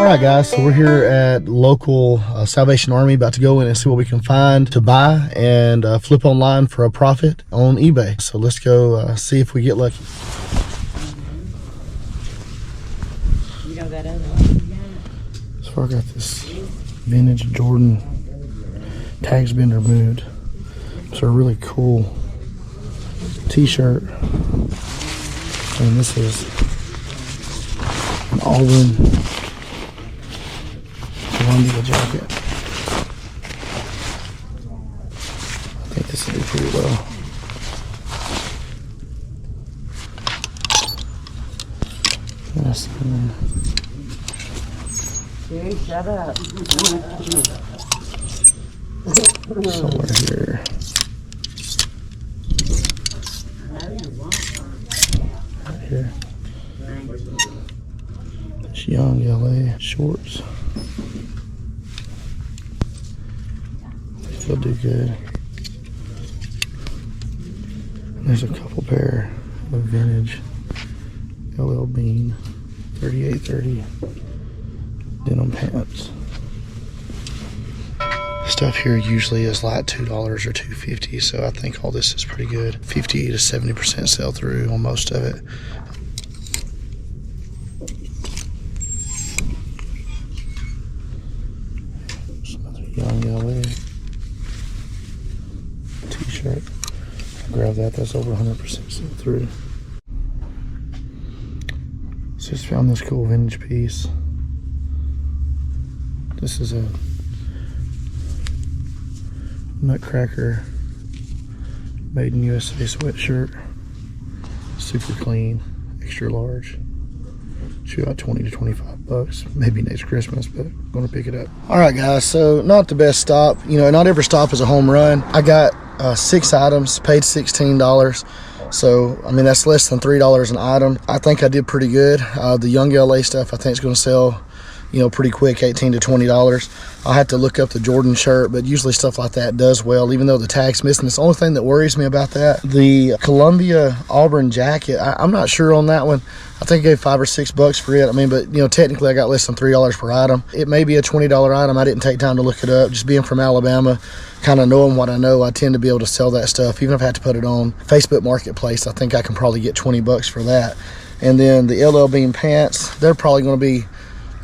Alright guys, so we're here at local Salvation Army, about to go in and see what we can find to buy and flip online for a profit on eBay. So let's go see if we get lucky. So I got this vintage Jordan tags been removed. It's a really cool t-shirt. And this is an Auburn Columbia jacket. I think this will do pretty well. Yes. Dude, shut up. Somewhere here. Right here. This young LA shorts. They'll do good. And there's a couple pair of vintage LL Bean 3830 denim pants. Stuff here usually is like $2 or $2.50, so I think all this is pretty good. 50 to 70% sell through on most of it. Some other young LA t-shirt. Grab that. That's over 100% sell through. Just found this cool vintage piece. This is a Nutcracker made in USA sweatshirt. Super clean, extra large. Should about 20 to 25 bucks, maybe next Christmas, but I'm gonna pick it up. All right guys, so not the best stop. You know, not every stop is a home run. I got 6 items, paid $16. So, I mean, that's less than $3 an item. I think I did pretty good. The young LA stuff I think is gonna sell, you know, pretty quick, $18 to $20. I'll have to look up the Jordan shirt, but usually stuff like that does well, even though the tag's missing. It's the only thing that worries me about that. The Columbia Auburn jacket, I'm not sure on that one. I think I gave $5 or $6 for it. I mean, but, you know, technically I got less than $3 per item. It may be a $20 item. I didn't take time to look it up. Just being from Alabama, kind of knowing what I know, I tend to be able to sell that stuff. Even if I have to put it on Facebook Marketplace, I think I can probably get $20 for that. And then the LL Bean pants, they're probably going to be,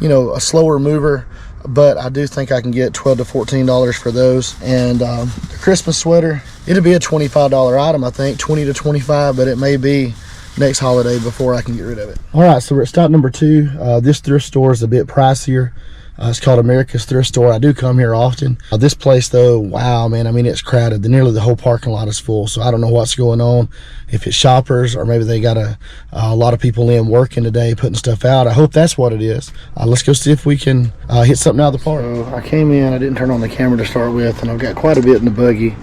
you know, a slower mover, but I do think I can get $12 to $14 for those. And the Christmas sweater, it'll be a $25 item, I think, 20 to 25, but it may be next holiday before I can get rid of it. All right, so we're at stop number 2. This thrift store is a bit pricier. It's called America's Thrift Store. I do come here often. This place though, wow, man, I mean, it's crowded. Nearly the whole parking lot is full, so I don't know what's going on. If it's shoppers or maybe they got a lot of people in working today putting stuff out. I hope that's what it is. Let's go see if we can hit something out of the park. So I came in, I didn't turn on the camera to start with, and I've got quite a bit in the buggy.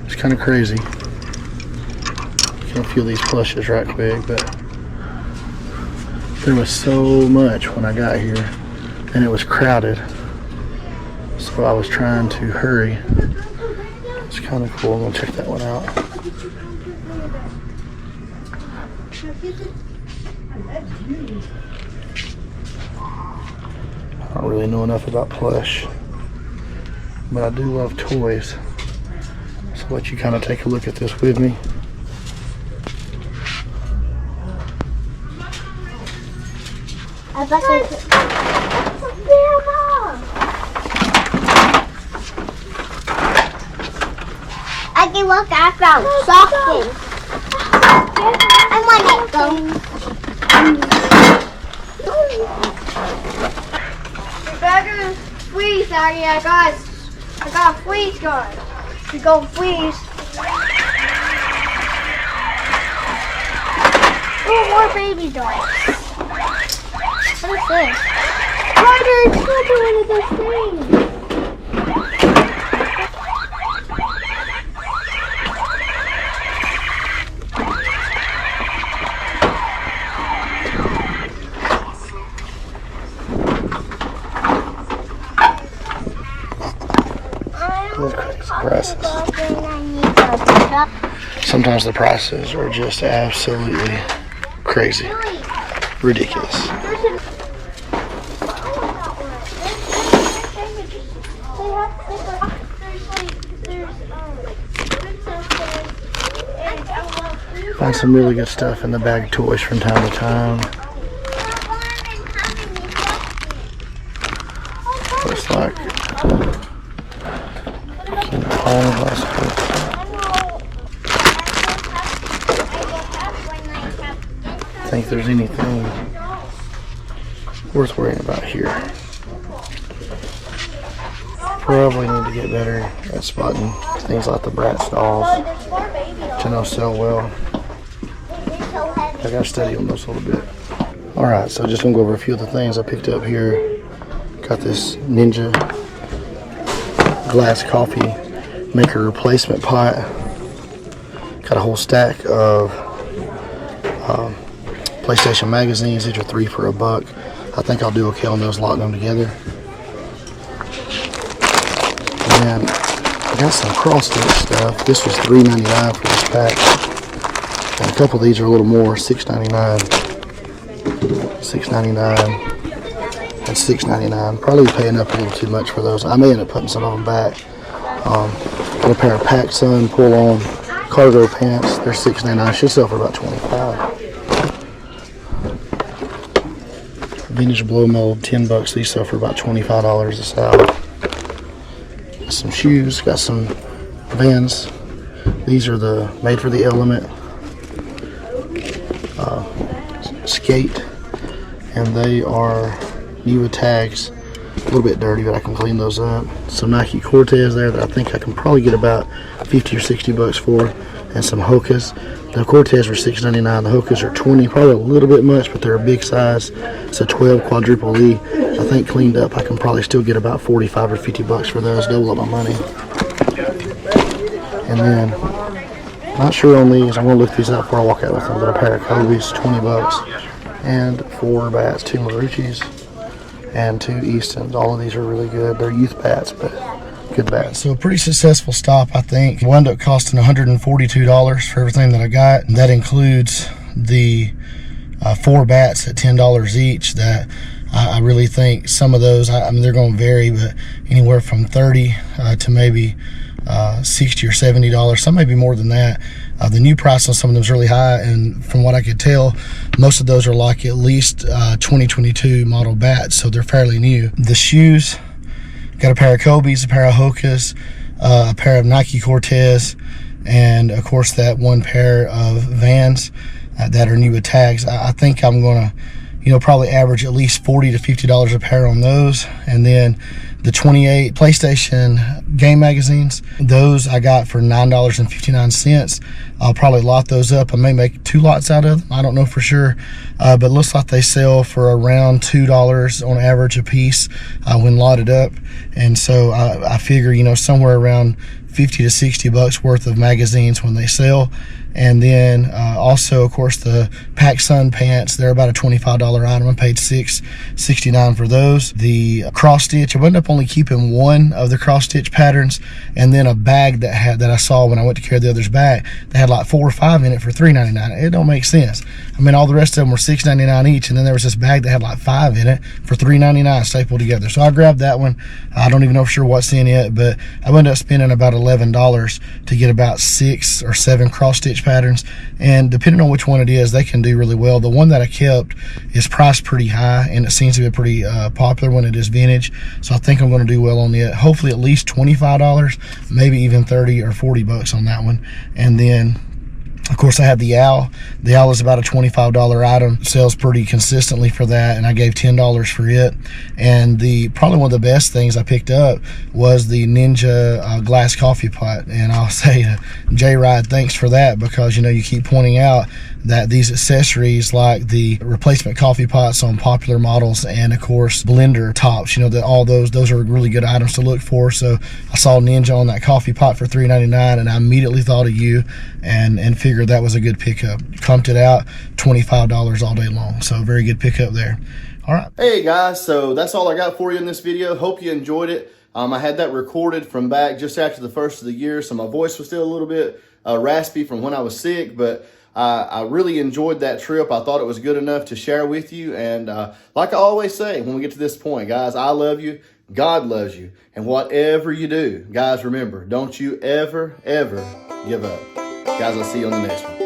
It's kind of crazy. Can't feel these plushes right quick, but there was so much when I got here and it was crowded, so I was trying to hurry. It's kind of cool. I'm gonna check that one out. I don't really know enough about plush, but I do love toys, so I'll let you kind of take a look at this with me. That's a Bama! I can look after something. I want it go. You're back in the freeze, Daddy. I got a freeze gun. You're going to freeze. Oh, more baby dolls. What is this? Ryder, it's not one of those things. Those crazy prices. Sometimes the prices are just absolutely crazy, ridiculous. Find some really good stuff in the bag of toys from time to time. Looks like King Kong bicycle. I think there's anything worth worrying about here. Probably need to get better at spotting things like the Bratz dolls, which I know sell well. I gotta study on those a little bit. Alright, so just gonna go over a few of the things I picked up here. Got this Ninja glass coffee maker replacement pot. Got a whole stack of PlayStation magazines. These are 3 for $1. I think I'll do okay on those, locking them together. And I got some cross-stitch stuff. This was $3.99 for this pack. And a couple of these are a little more, $6.99, $6.99, and $6.99. Probably paying up a little too much for those. I may end up putting some of them back. Got a pair of PacSun pull-on cargo pants. They're $6.99. Should sell for about $25. Vintage blow mold, $10. These sell for about $25 a style. Got some shoes. Got some Vans. These are the made for the element skate, and they are new with tags. A little bit dirty, but I can clean those up. Some Nike Cortez there that I think I can probably get about 50 or 60 bucks for, and some Hokas. The Cortez were $6.99. The Hokas are 20, probably a little bit much, but they're a big size. It's a 12 quadruple E. I think cleaned up I can probably still get about 45 or 50 bucks for those. Double up my money. And then, not sure on these. I'm gonna look these up before I walk out with them. But a pair of Kobe's, 20 bucks, and 4 bats, 2 Marucci's, and 2 Eastons. All of these are really good. They're youth bats, but good bats. So a pretty successful stop, I think. It wound up costing $142 for everything that I got. And that includes the 4 bats at $10 each. That I really think some of those, I mean, they're going to vary, but anywhere from $30 to maybe $60 or $70. Some may be more than that. The new price on some of them is really high, and from what I could tell, most of those are like at least 2022 model bats, so they're fairly new. The shoes, got a pair of Kobe's, a pair of Hokas, a pair of Nike Cortez, and of course that one pair of Vans that are new with tags. I think I'm gonna, probably average at least $40 to $50 a pair on those. And then the 28 PlayStation game magazines, those I got for $9.59. I'll probably lot those up. I may make 2 lots out of them. I don't know for sure, but it looks like they sell for around $2 on average a piece when lotted up. And so I figure, somewhere around 50 to 60 bucks worth of magazines when they sell. And then also, of course, the PacSun pants, they're about a $25 item. I paid $6.69 for those. The cross stitch, I wound up only keeping one of the cross stitch patterns, and then a bag that I saw when I went to carry the others back, they had like 4 or 5 in it for $3.99. It don't make sense. I mean, all the rest of them were $6.99 each, and then there was this bag that had like 5 in it for $3.99 stapled together. So I grabbed that one. I don't even know for sure what's in it, but I wound up spending about $11 to get about 6 or 7 cross stitch patterns, and depending on which one it is, they can do really well. The one that I kept is priced pretty high, and it seems to be pretty popular when it is vintage, so I think I'm going to do well on it. Hopefully at least $25, maybe even 30 or 40 bucks on that one. And then of course I had the owl. The owl is about a $25 item, sells pretty consistently for that, and I gave $10 for it. And probably one of the best things I picked up was the Ninja glass coffee pot, and I'll say Jaybird, thanks for that, because you keep pointing out that these accessories like the replacement coffee pots on popular models, and of course blender tops, that all those are really good items to look for. So I saw Ninja on that coffee pot for $3.99, and I immediately thought of you and figured that was a good pickup. Comped it out, $25 all day long. So very good pickup there. All right. Hey guys, so that's all I got for you in this video. Hope you enjoyed it. I had that recorded from back just after the first of the year, so my voice was still a little bit raspy from when I was sick, but I really enjoyed that trip. I thought it was good enough to share with you. And like I always say, when we get to this point, guys, I love you. God loves you. And whatever you do, guys, remember, don't you ever, ever give up. Guys, I'll see you on the next one.